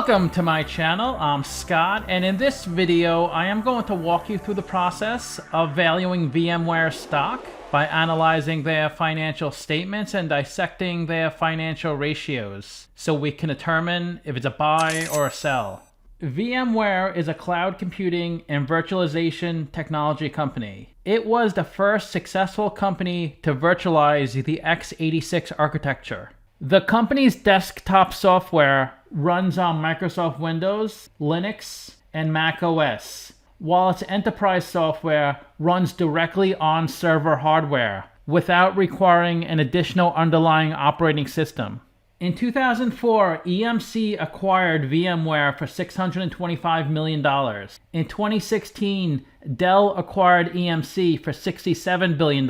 Welcome to my channel. I'm Scott, and in this video I am going to walk you through the process of valuing VMware stock by analyzing their financial statements and dissecting their financial ratios so we can determine if it's a buy or a sell. VMware is a cloud computing and virtualization technology company. It was the first successful company to virtualize the x86 architecture. The company's desktop software runs on Microsoft Windows, Linux, and macOS, while its enterprise software runs directly on server hardware without requiring an additional underlying operating system. In 2004, EMC acquired VMware for $625 million. In 2016, Dell acquired EMC for $67 billion.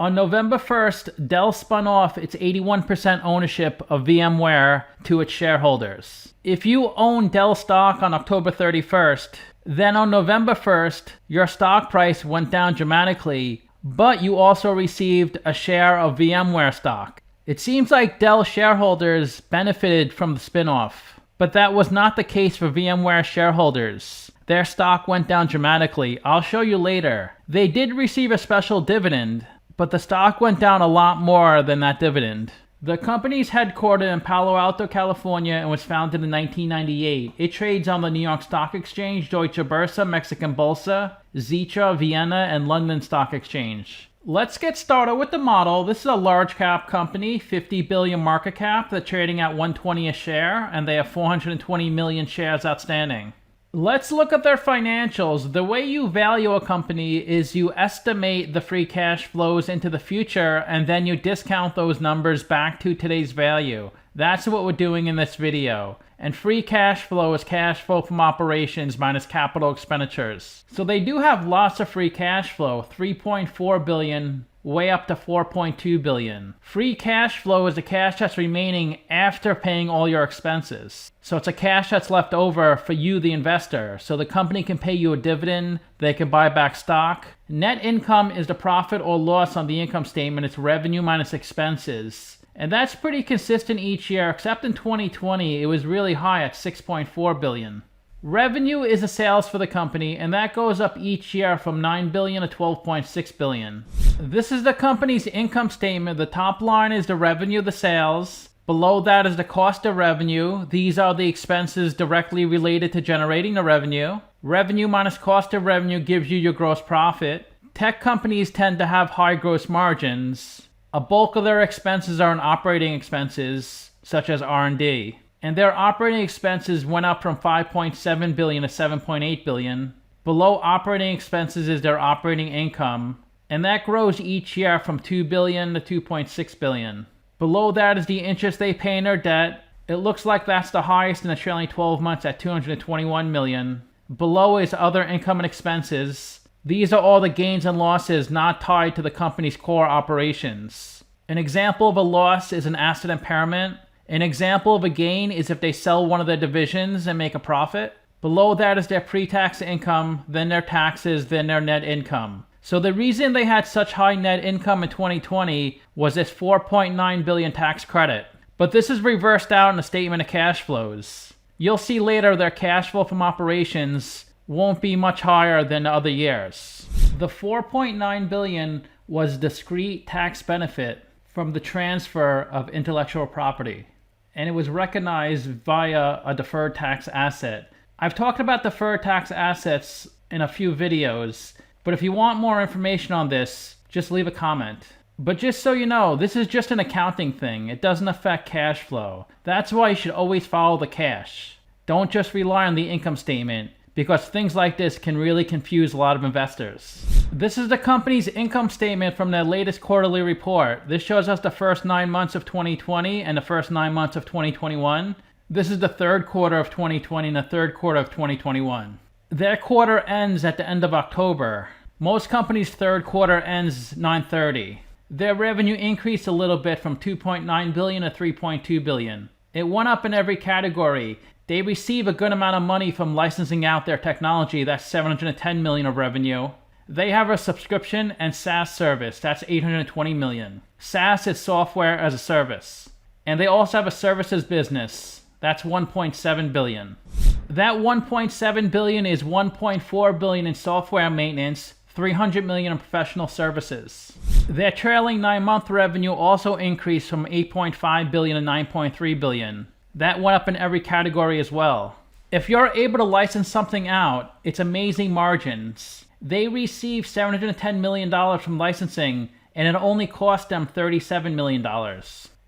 On November 1st, Dell spun off its 81% ownership of VMware to its shareholders. If you own Dell stock on October 31st, then on November 1st, your stock price went down dramatically, but you also received a share of VMware stock. It seems like Dell shareholders benefited from the spin-off, but that was not the case for VMware shareholders. Their stock went down dramatically. I'll show you later. They did receive a special dividend, but the stock went down a lot more than that dividend. The company's headquartered in Palo Alto, California, and was founded in 1998. It trades on the New York Stock Exchange, Deutsche Borse, Mexican Bolsa, Xetra, Vienna, and London Stock Exchange. Let's get started with the model. This is a large cap company, 50 billion market cap. They're trading at 120 a share, and they have 420 million shares outstanding. Let's look at their financials. The way you value a company is you estimate the free cash flows into the future, and then you discount those numbers back to today's value. That's what we're doing in this video. And free cash flow is cash flow from operations minus capital expenditures. So they do have lots of free cash flow, 3.4 billion, way up to 4.2 billion. Free cash flow is the cash that's remaining after paying all your expenses. So it's a cash that's left over for you, the investor. So the company can pay you a dividend, they can buy back stock. Net income is the profit or loss on the income statement. It's revenue minus expenses. And that's pretty consistent each year, except in 2020, it was really high at 6.4 billion. Revenue is the sales for the company, and that goes up each year from 9 billion to 12.6 billion. This is the company's income statement. The top line is the revenue, the sales. Below that is the cost of revenue. These are the expenses directly related to generating the revenue. Revenue minus cost of revenue gives you your gross profit. Tech companies tend to have high gross margins. A bulk of their expenses are in operating expenses, such as R&D. And their operating expenses went up from 5.7 billion to 7.8 billion. Below operating expenses is their operating income, and that grows each year from 2 billion to 2.6 billion. Below that is the interest they pay in their debt. It looks like that's the highest in the trailing 12 months at 221 million. Below is other income and expenses. These are all the gains and losses not tied to the company's core operations. An example of a loss is an asset impairment. An example of a gain is if they sell one of their divisions and make a profit. Below that is their pre-tax income, then their taxes, then their net income. So the reason they had such high net income in 2020 was this 4.9 billion tax credit. But this is reversed out in the statement of cash flows. You'll see later their cash flow from operations won't be much higher than the other years. The 4.9 billion was discrete tax benefit from the transfer of intellectual property, and it was recognized via a deferred tax asset. I've talked about deferred tax assets in a few videos, but if you want more information on this, just leave a comment. But just so you know, this is just an accounting thing. It doesn't affect cash flow. That's why you should always follow the cash. Don't just rely on the income statement, because things like this can really confuse a lot of investors. This is the company's income statement from their latest quarterly report. This shows us the first 9 months of 2020 and the first 9 months of 2021. This is the third quarter of 2020 and the third quarter of 2021. Their quarter ends at the end of October. Most companies' third quarter ends 9/30. Their revenue increased a little bit from 2.9 billion to 3.2 billion. It went up in every category. They receive a good amount of money from licensing out their technology. That's 710 million of revenue. They have a subscription and SaaS service. That's 820 million. SaaS is software as a service. And they also have a services business. That's $1.7 billion. That $1.7 billion is $1.4 billion in software maintenance, $300 million in professional services. Their trailing 9-month revenue also increased from $8.5 billion to $9.3 billion. That went up in every category as well. If you're able to license something out, it's amazing margins. They received $710 million from licensing, and it only cost them $37 million.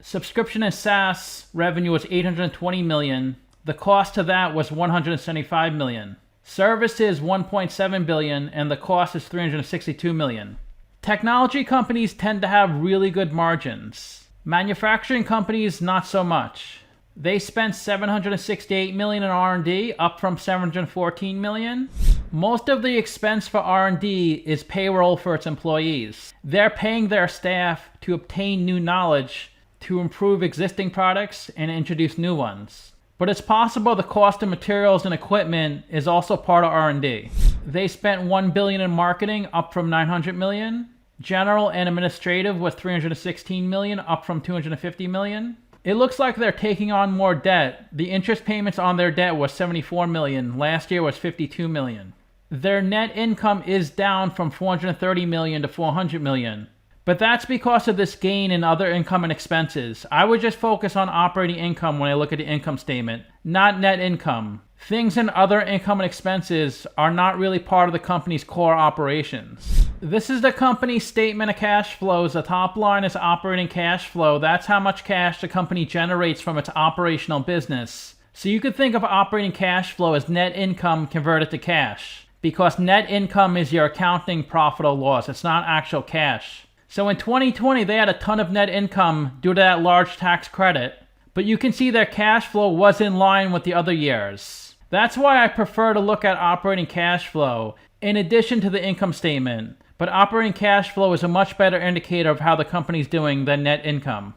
Subscription and SaaS revenue was $820 million. The cost to that was $175 million. Services $1.7 billion, and the cost is $362 million. Technology companies tend to have really good margins. Manufacturing companies, not so much. They spent $768 million in R&D, up from $714 million. Most of the expense for R&D is payroll for its employees. They're paying their staff to obtain new knowledge, to improve existing products, and introduce new ones. But it's possible the cost of materials and equipment is also part of R&D. They spent $1 billion in marketing, up from $900 million. General and administrative was $316 million, up from $250 million. It looks like they're taking on more debt. The interest payments on their debt was $74 million. Last year was $52 million. Their net income is down from $430 million to $400 million. But that's because of this gain in other income and expenses. I would just focus on operating income when I look at the income statement, not net income. Things in other income and expenses are not really part of the company's core operations. This is the company's statement of cash flows. The top line is operating cash flow. That's how much cash the company generates from its operational business. So you could think of operating cash flow as net income converted to cash, because net income is your accounting profit or loss. It's not actual cash. So in 2020, they had a ton of net income due to that large tax credit, but you can see their cash flow was in line with the other years. That's why I prefer to look at operating cash flow in addition to the income statement, but operating cash flow is a much better indicator of how the company's doing than net income.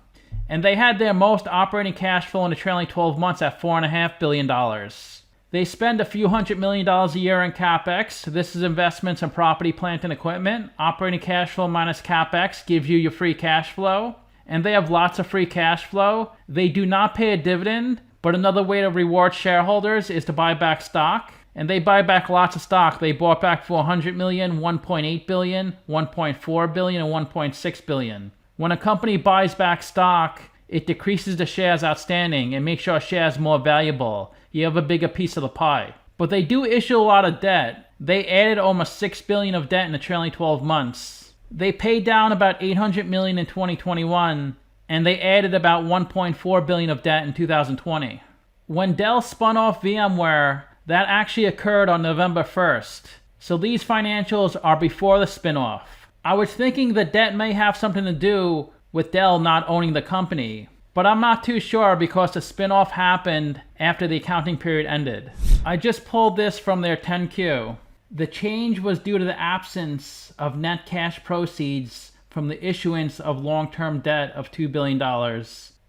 And they had their most operating cash flow in the trailing 12 months at $4.5 billion. They spend a few $100 million a year in CapEx. This is investments in property, plant, and equipment. Operating cash flow minus CapEx gives you your free cash flow. And they have lots of free cash flow. They do not pay a dividend, but another way to reward shareholders is to buy back stock. And they buy back lots of stock. They bought back $400 million, $1.8 billion, $1.4 billion, and $1.6 billion. When a company buys back stock, it decreases the shares outstanding and makes your shares more valuable. You have a bigger piece of the pie. But they do issue a lot of debt. They added almost $6 billion of debt in the trailing 12 months. They paid down about $800 million in 2021, and they added about $1.4 billion of debt in 2020. When Dell spun off VMware, that actually occurred on November 1st. So these financials are before the spinoff. I was thinking the debt may have something to do with Dell not owning the company, but I'm not too sure because the spinoff happened after the accounting period ended. I just pulled this from their 10Q. The change was due to the absence of net cash proceeds from the issuance of long-term debt of $2 billion.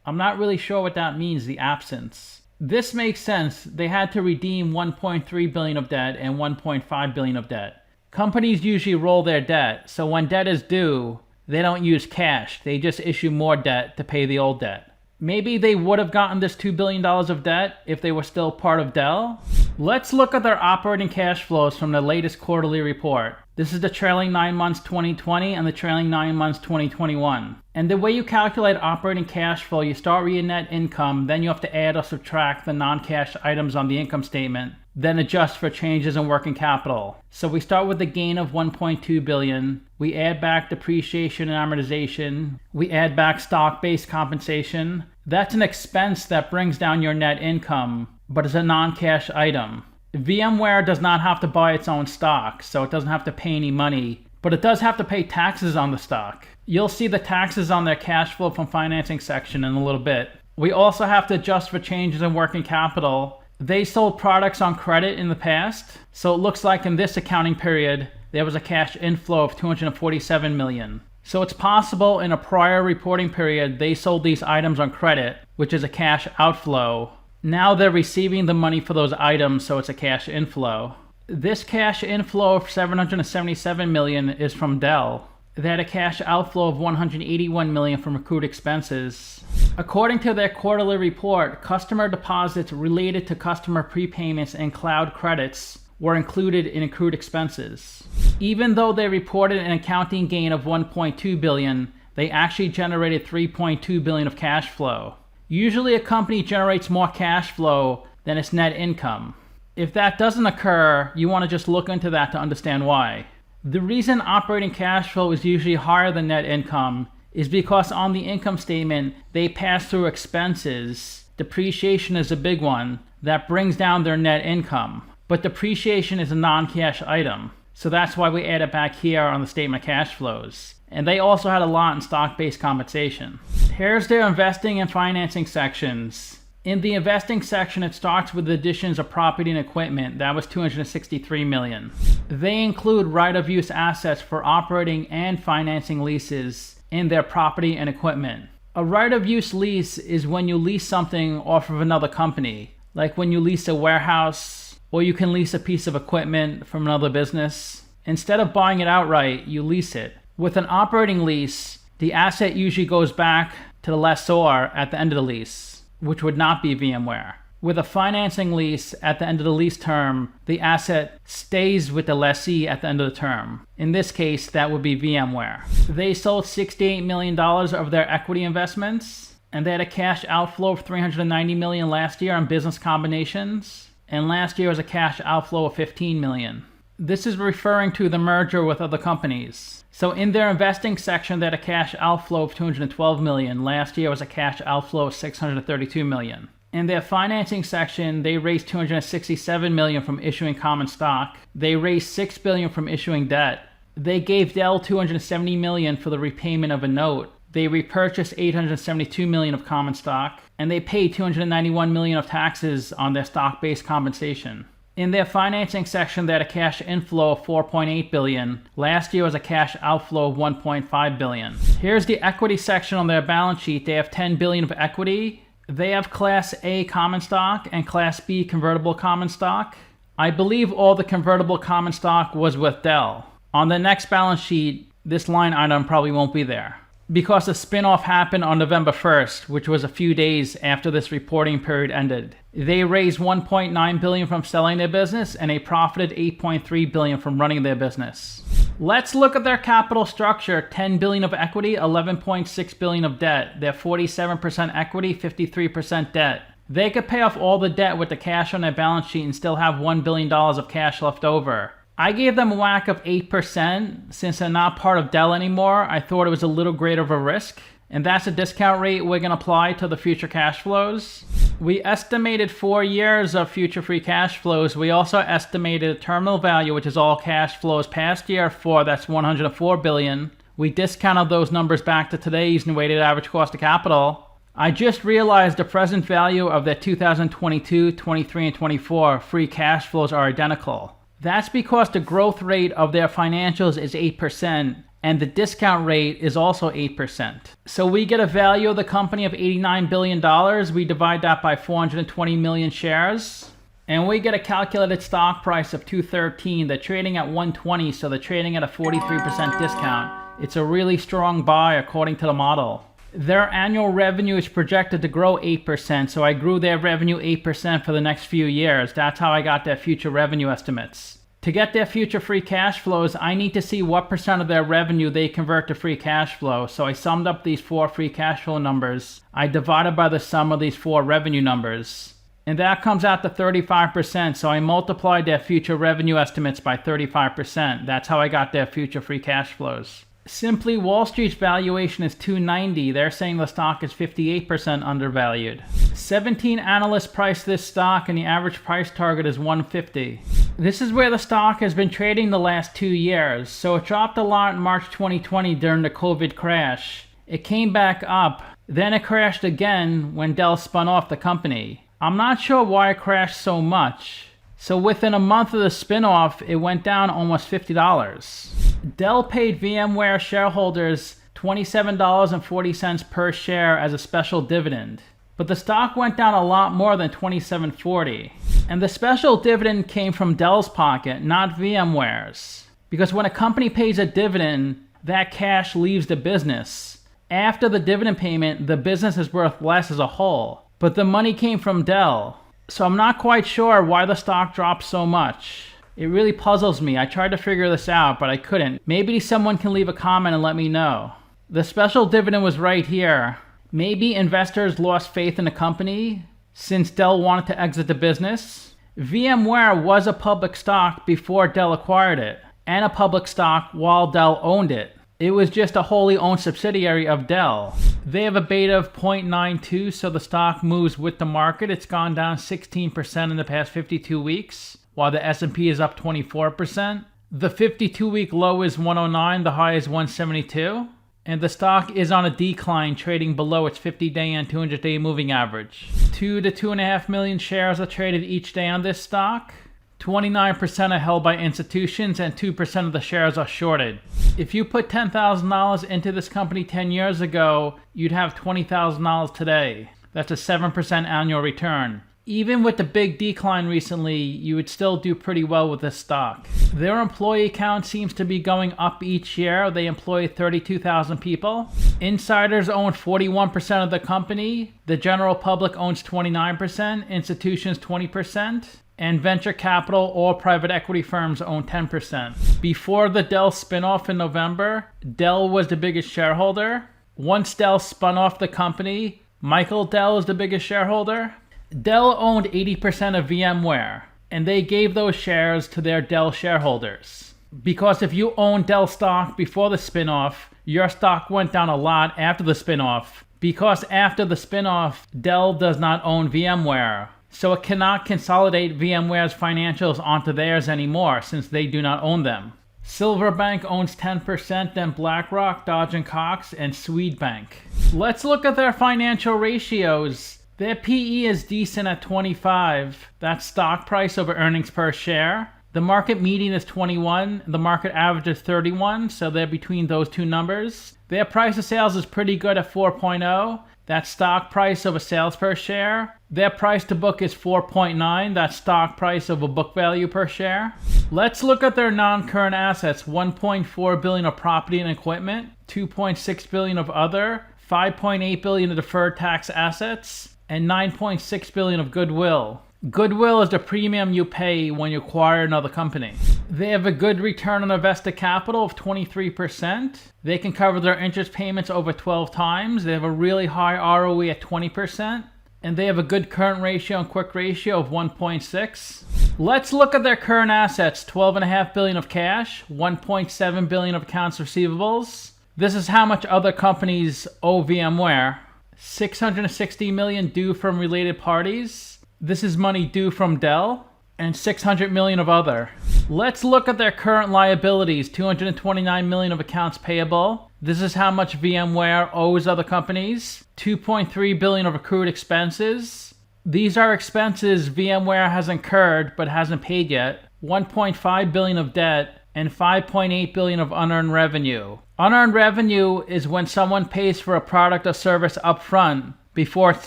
I'm not really sure what that means, the absence. This makes sense. They had to redeem $1.3 billion of debt and $1.5 billion of debt. Companies usually roll their debt, so when debt is due, they don't use cash. They just issue more debt to pay the old debt. Maybe they would have gotten this $2 billion of debt if they were still part of Dell. Let's look at their operating cash flows from the latest quarterly report. This is the trailing 9 months 2020 and the trailing 9 months 2021. And the way you calculate operating cash flow, you start with your net income, then you have to add or subtract the non-cash items on the income statement, then adjust for changes in working capital. So we start with the gain of $1.2 billion. We add back depreciation and amortization. We add back stock-based compensation. That's an expense that brings down your net income, but is a non-cash item. VMware does not have to buy its own stock, so it doesn't have to pay any money, but it does have to pay taxes on the stock. You'll see the taxes on their cash flow from financing section in a little bit. We also have to adjust for changes in working capital. They sold products on credit in the past, so it looks like in this accounting period, there was a cash inflow of $247 million. So it's possible in a prior reporting period, they sold these items on credit, which is a cash outflow. Now they're receiving the money for those items, so it's a cash inflow. This cash inflow of $777 million is from Dell. They had a cash outflow of $181 million from accrued expenses. According to their quarterly report, customer deposits related to customer prepayments and cloud credits were included in accrued expenses. Even though they reported an accounting gain of $1.2 billion, they actually generated $3.2 billion of cash flow. Usually a company generates more cash flow than its net income. If that doesn't occur, you want to just look into that to understand why. The reason operating cash flow is usually higher than net income is because on the income statement, they pass through expenses. Depreciation is a big one that brings down their net income. But depreciation is a non-cash item. So that's why we add it back here on the statement of cash flows. And they also had a lot in stock-based compensation. Here's their investing and financing sections. In the investing section, it starts with additions of property and equipment. That was $263 million. They include right-of-use assets for operating and financing leases in their property and equipment. A right-of-use lease is when you lease something off of another company, like when you lease a warehouse, or you can lease a piece of equipment from another business. Instead of buying it outright, you lease it. With an operating lease, the asset usually goes back to the lessor at the end of the lease, which would not be VMware. With a financing lease, at the end of the lease term, the asset stays with the lessee at the end of the term. In this case, that would be VMware. They sold $68 million of their equity investments, and they had a cash outflow of $390 million last year on business combinations, and last year was a cash outflow of $15 million. This is referring to the merger with other companies. So in their investing section, they had a cash outflow of $212 million. Last year was a cash outflow of $632 million. In their financing section, they raised $267 million from issuing common stock. They raised $6 billion from issuing debt. They gave Dell $270 million for the repayment of a note. They repurchased $872 million of common stock, and they paid $291 million of taxes on their stock-based compensation. In their financing section, they had a cash inflow of $4.8 billion. Last year was a cash outflow of $1.5 billion. Here's the equity section on their balance sheet. They have $10 billion of equity. They have Class A common stock and Class B convertible common stock. I believe all the convertible common stock was with Dell. On the next balance sheet, this line item probably won't be there, because the spinoff happened on November 1st, which was a few days after this reporting period ended. They raised $1.9 billion from selling their business, and they profited $8.3 billion from running their business. Let's look at their capital structure. $10 billion of equity, $11.6 billion of debt. They're 47% equity, 53% debt. They could pay off all the debt with the cash on their balance sheet and still have $1 billion of cash left over. I gave them a WACC of 8%. Since they're not part of Dell anymore, I thought it was a little greater of a risk. And that's a discount rate we're going to apply to the future cash flows. We estimated 4 years of future free cash flows. We also estimated a terminal value, which is all cash flows past year 4, that's $104 billion. We discounted those numbers back to today's weighted average cost of capital. I just realized the present value of their 2022, 23, and 24 free cash flows are identical. That's because the growth rate of their financials is 8%, and the discount rate is also 8%. So we get a value of the company of $89 billion. We divide that by 420 million shares, and we get a calculated stock price of $213. They're trading at $120, so they're trading at a 43% discount. It's a really strong buy according to the model. Their annual revenue is projected to grow 8%, so I grew their revenue 8% for the next few years. That's how I got their future revenue estimates. To get their future free cash flows, I need to see what percent of their revenue they convert to free cash flow. So I summed up these 4 free cash flow numbers. I divided by the sum of these 4 revenue numbers. And that comes out to 35%, so I multiplied their future revenue estimates by 35%. That's how I got their future free cash flows. Simply, Wall Street's valuation is $290. They're saying the stock is 58% undervalued. 17 analysts priced this stock, and the average price target is $150. This is where the stock has been trading the last 2 years. So it dropped a lot in March 2020 during the COVID crash. It came back up. Then it crashed again when Dell spun off the company. I'm not sure why it crashed so much. So within a month of the spinoff, it went down almost $50. Dell paid VMware shareholders $27.40 per share as a special dividend. But the stock went down a lot more than $27.40. And the special dividend came from Dell's pocket, not VMware's. Because when a company pays a dividend, that cash leaves the business. After the dividend payment, the business is worth less as a whole. But the money came from Dell. So I'm not quite sure why the stock dropped so much. It really puzzles me. I tried to figure this out, but I couldn't. Maybe someone can leave a comment and let me know. The special dividend was right here. Maybe investors lost faith in the company since Dell wanted to exit the business. VMware was a public stock before Dell acquired it, and a public stock while Dell owned it. It was just a wholly owned subsidiary of Dell. They have a beta of 0.92, so the stock moves with the market. It's gone down 16% in the past 52 weeks, while the S&P is up 24%. The 52-week low is 109, the high is 172. And the stock is on a decline, trading below its 50-day and 200-day moving average. 2 to 2.5 million shares are traded each day on this stock. 29% are held by institutions and 2% of the shares are shorted. If you put $10,000 into this company 10 years ago, you'd have $20,000 today. That's a 7% annual return. Even with the big decline recently, you would still do pretty well with this stock. Their employee count seems to be going up each year. They employ 32,000 people. Insiders own 41% of the company. The general public owns 29%, institutions 20%, and venture capital or private equity firms own 10%. Before the Dell spinoff in November, Dell was the biggest shareholder. Once Dell spun off the company, Michael Dell is the biggest shareholder. Dell owned 80% of VMware, and they gave those shares to their Dell shareholders. Because if you owned Dell stock before the spinoff, your stock went down a lot after the spinoff. Because after the spinoff, Dell does not own VMware, so it cannot consolidate VMware's financials onto theirs anymore since they do not own them. Silverbank owns 10%, then BlackRock, Dodge & Cox, and Swedbank. Let's look at their financial ratios. Their PE is decent at 25. That's stock price over earnings per share. The market median is 21. The market average is 31, so they're between those two numbers. Their price of sales is pretty good at 4.0. That's stock price over sales per share. Their price to book is 4.9. That's stock price over book value per share. Let's look at their non-current assets. 1.4 billion of property and equipment, 2.6 billion of other, 5.8 billion of deferred tax assets, and 9.6 billion of goodwill. Goodwill is the premium you pay when you acquire another company. They have a good return on invested capital of 23%. They can cover their interest payments over 12 times. They have a really high ROE at 20%. And they have a good current ratio and quick ratio of 1.6. Let's look at their current assets. 12.5 billion of cash, 1.7 billion of accounts receivables. This is how much other companies owe VMware. 660 million due from related parties. This is money due from Dell, and 600 million of other. Let's look at their current liabilities. 229 million of accounts payable. This is how much VMware owes other companies. 2.3 billion of accrued expenses. These are expenses VMware has incurred but hasn't paid yet. 1.5 billion of debt and 5.8 billion of unearned revenue. Unearned revenue is when someone pays for a product or service up front before it's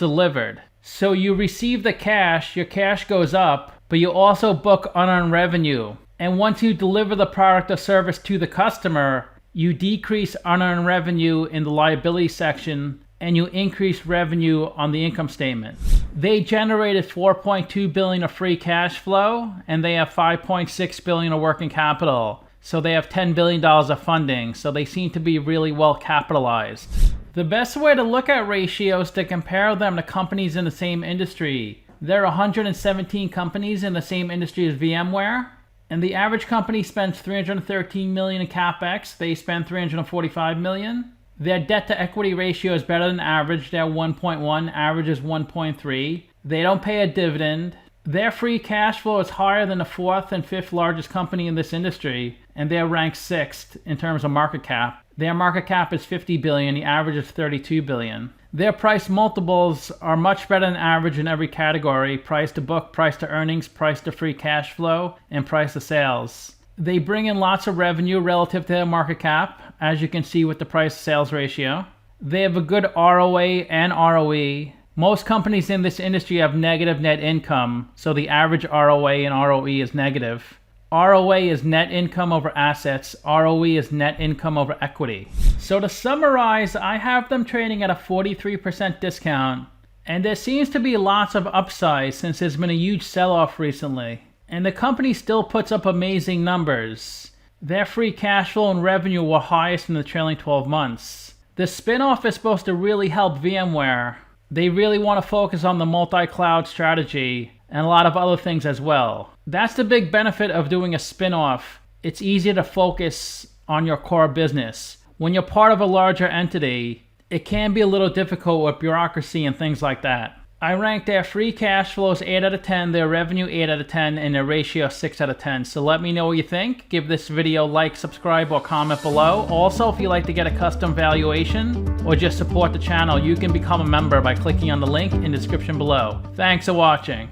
delivered. So you receive the cash, your cash goes up, but you also book unearned revenue. And once you deliver the product or service to the customer, you decrease unearned revenue in the liability section and you increase revenue on the income statement. They generated 4.2 billion of free cash flow and they have 5.6 billion of working capital. So they have $10 billion of funding, so they seem to be really well capitalized. The best way to look at ratios is to compare them to companies in the same industry. There are 117 companies in the same industry as VMware, and the average company spends 313 million in CapEx. They spend 345 million. Their debt to equity ratio is better than average. They're 1.1, average is 1.3. They don't pay a dividend. Their free cash flow is higher than the fourth and fifth largest company in this industry, and they're ranked sixth in terms of market cap. Their market cap is 50 billion, the average is 32 billion. Their price multiples are much better than average in every category: price to book, price to earnings, price to free cash flow, and price to sales. They bring in lots of revenue relative to their market cap, as you can see with the price to sales ratio. They have a good ROA and ROE. Most companies in this industry have negative net income, so the average ROA and ROE is negative. ROA is net income over assets. ROE is net income over equity. So to summarize, I have them trading at a 43% discount. And there seems to be lots of upside since there's been a huge sell-off recently. And the company still puts up amazing numbers. Their free cash flow and revenue were highest in the trailing 12 months. The spin-off is supposed to really help VMware. They really want to focus on the multi-cloud strategy and a lot of other things as well. That's the big benefit of doing a spin-off. It's easier to focus on your core business. When you're part of a larger entity, it can be a little difficult with bureaucracy and things like that. I rank their free cash flows 8 out of 10, their revenue 8 out of 10, and their ratio 6 out of 10. So let me know what you think. Give this video a like, subscribe, or comment below. Also, if you'd like to get a custom valuation or just support the channel, you can become a member by clicking on the link in the description below. Thanks for watching.